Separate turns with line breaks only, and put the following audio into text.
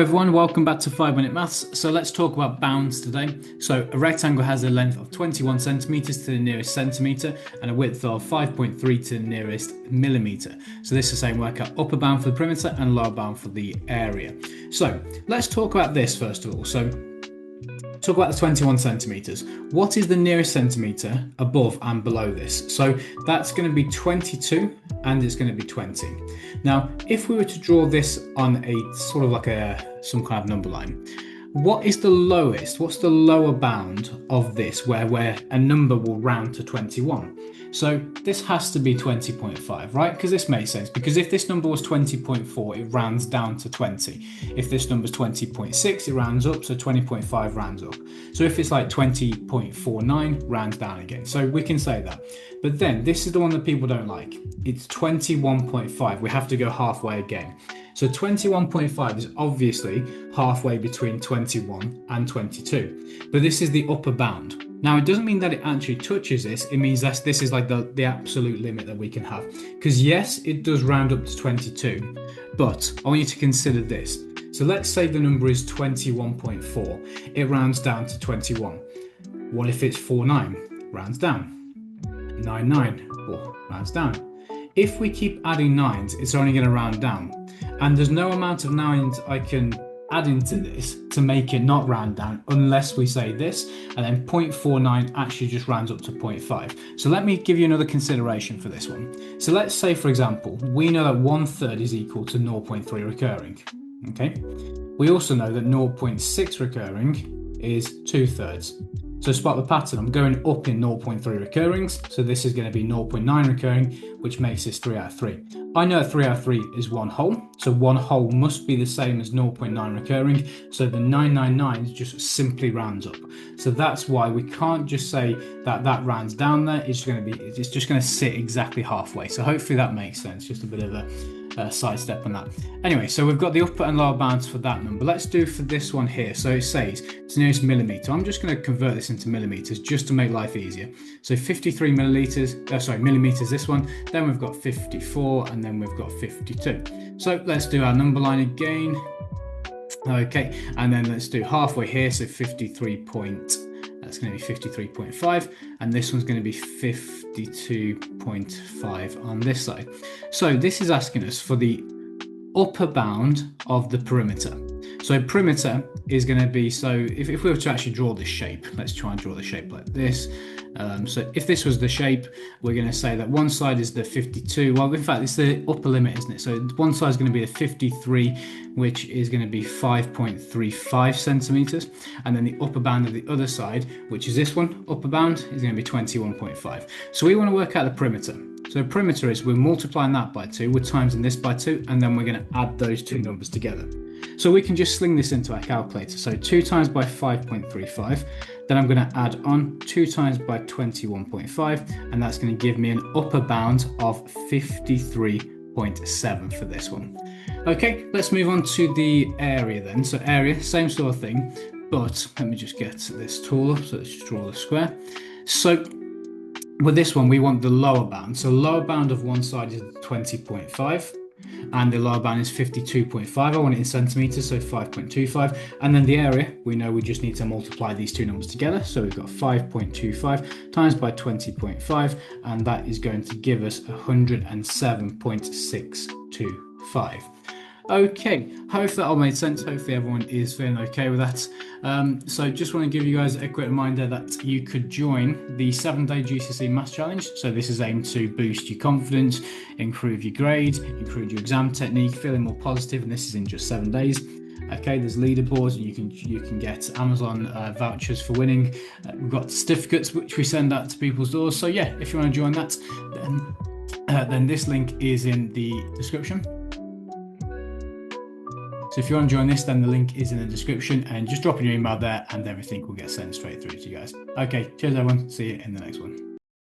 everyone, welcome back to 5 Minute Maths. So let's talk about bounds today. So a rectangle has a length of 21 centimeters to the nearest centimeter and a width of 5.3 to the nearest millimeter. So this is saying work out upper bound for the perimeter and lower bound for the area. So let's talk about this first of all. So talk about the 21 centimeters. What is the nearest centimeter above and below this? So that's going to be 22 and it's going to be 20. Now, if we were to draw this on a sort of like some kind of number line, what is the lowest? What's the lower bound of this where a number will round to 21? So this has to be 20.5, right? Because this makes sense. Because if this number was 20.4, it rounds down to 20. If this number is 20.6, it rounds up, so 20.5 rounds up. So if it's like 20.49, rounds down again. So we can say that. But then this is the one that people don't like. It's 21.5. We have to go halfway again. So 21.5 is obviously halfway between 21 and 22. But this is the upper bound. Now, it doesn't mean that it actually touches this. It means that this is like the absolute limit that we can have. Because yes, it does round up to 22, but I want you to consider this. So let's say the number is 21.4. It rounds down to 21. What if it's 49? Rounds down. 99, rounds down. If we keep adding nines, it's only going to round down. And there's no amount of nines I can add into this to make it not round down unless we say this, and then 0.49 actually just rounds up to 0.5. So let me give you another consideration for this one. So let's say, for example, we know that 1/3 is equal to 0.3 recurring. Okay. We also know that 0.6 recurring is 2/3. So spot the pattern. I'm going up in 0.3 recurrings. So this is going to be 0.9 recurring, which makes this 3 out of 3. I know 3 out of 3 is one whole. So one whole must be the same as 0.9 recurring. So the 999 just simply rounds up. So that's why we can't just say that that rounds down there. It's just going to sit exactly halfway. So hopefully that makes sense. Just a bit of a sidestep on that. Anyway, so we've got the upper and lower bounds for that number. Let's do for this one here. So it says it's nearest millimeter. I'm just going to convert this into millimeters just to make life easier. So 53 millimeters this one. Then we've got 54 and then we've got 52. So let's do our number line again. Okay, and then let's do halfway here. So that's going to be 53.5, and this one's going to be 52.5 on this side. So this is asking us for the upper bound of the perimeter. So perimeter is going to be, so if we were to actually draw this shape, let's try and draw the shape like this. So if this was the shape, we're going to say that one side is the 52. Well, in fact, it's the upper limit, isn't it? So one side is going to be the 53, which is going to be 5.35 centimeters. And then the upper bound of the other side, which is this one, upper bound, is going to be 21.5. So we want to work out the perimeter. So the perimeter is we're multiplying that by 2, we're timesing this by 2, and then we're going to add those two numbers together. So we can just sling this into our calculator. So 2 times by 5.35, then I'm going to add on 2 times by 21.5, and that's going to give me an upper bound of 53.7 for this one. Okay, let's move on to the area then. So area, same sort of thing, but let me just get this tool up. So let's just draw the square. So with this one, we want the lower bound. So lower bound of one side is 20.5. And the lower bound is 52.5. I want it in centimeters, so 5.25. And then the area, we know we just need to multiply these two numbers together. So we've got 5.25 times by 20.5, and that is going to give us 107.625. Okay, hope that all made sense. Hopefully everyone is feeling okay with that. So just want to give you guys a quick reminder that you could join the 7-day GCSE Maths Challenge. So this is aimed to boost your confidence, improve your grade, improve your exam technique, feeling more positive, and this is in just 7 days. Okay, there's leaderboards, and you can get Amazon vouchers for winning. We've got certificates which we send out to people's doors. So yeah, if you want to join that, then this link is in the description. So if you want to join this, then the link is in the description, and just drop in your email there and everything will get sent straight through to you guys. Okay, cheers everyone. See you in the next one.